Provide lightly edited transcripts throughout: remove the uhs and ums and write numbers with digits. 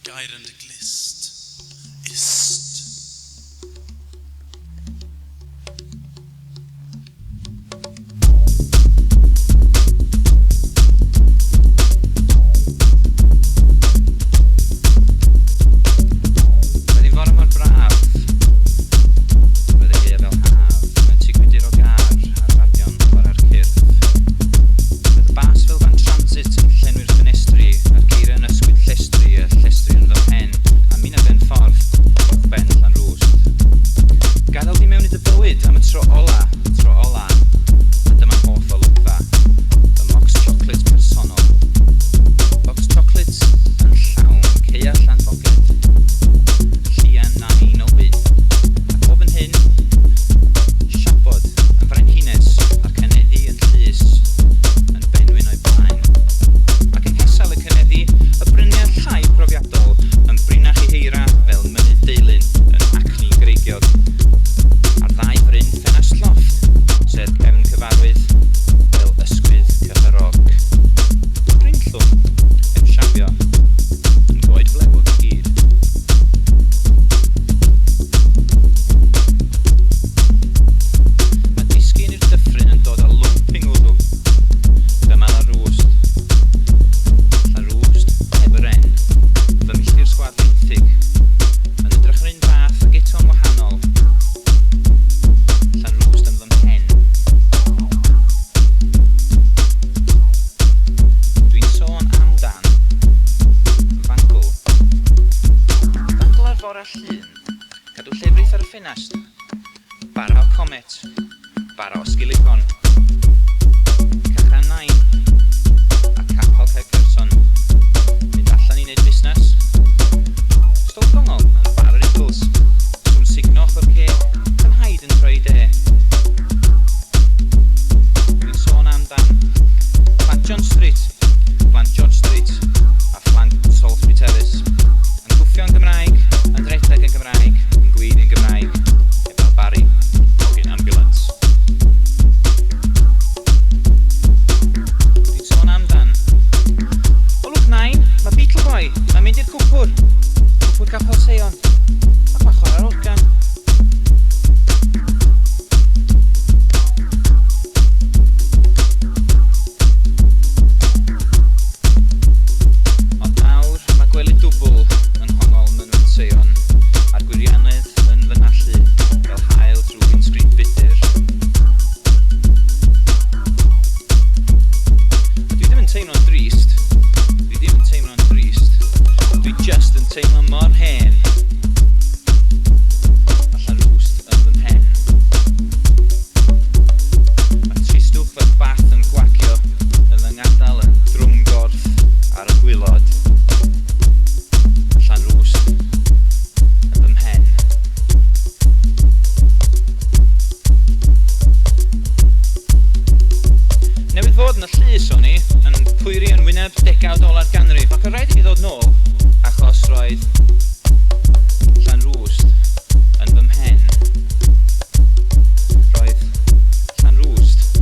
Gair and Glust ist. Cadw llefrith ar y ffenast, bara o comet, bara o sgilicon, cachran nain, a capel cael person, mynd allan i wneud busnes, stol gongol yn bar yr Eagles, swn signoch o'r ce, yn haid yn troi de. Dwi'n sôn amdan Plant John Street, Plant George Street, a Plant Salisbury Terrace, yn gwffio'n Gymraeg, yn rhedeg yn Gymraeg, yn gwyd yn Gymraeg, efo Barry, ogyn ambulance. Dwi'n sôn amdan. O look 9, mae Beetle Boy, mae'n mynd i'r cwpwr Capel Seion, ac mae'n chwarae'r organ. Ond nawr, mae gwely dwbl yn hongol mynwyd Seion, a'r gwirianedd yn fy nallu fel hael drwy windscreen bydyr. Dwi ddim yn teimlo'n drist, dwi just yn teimlo mor hen. Allan rwst yn fy mhen. Mae tristwch fel bath yn gwacio yn fy ngadael yn drwmgorff ar y gwylod. Allan rwst yn fy mhen. Newydd fod yn y llys o'n i, yn pwyri yn wyneb $10 ganrif, ac o rhaid i fi ddod nôl achos roedd Llanrwst yn fy mhen. Roedd Llanrwst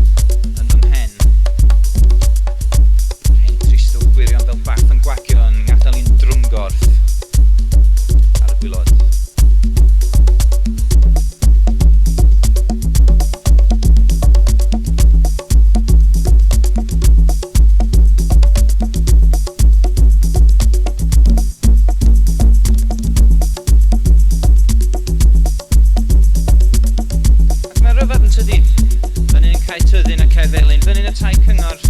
yn fy mhen. Hen tristwch gwirion fel bath yn gwacio yn ngadael i'n drwmgorff ar y gwylod. Tydi, fan hyn yn cael tyddyn a cael felyn, fan hyn y tai cyngor.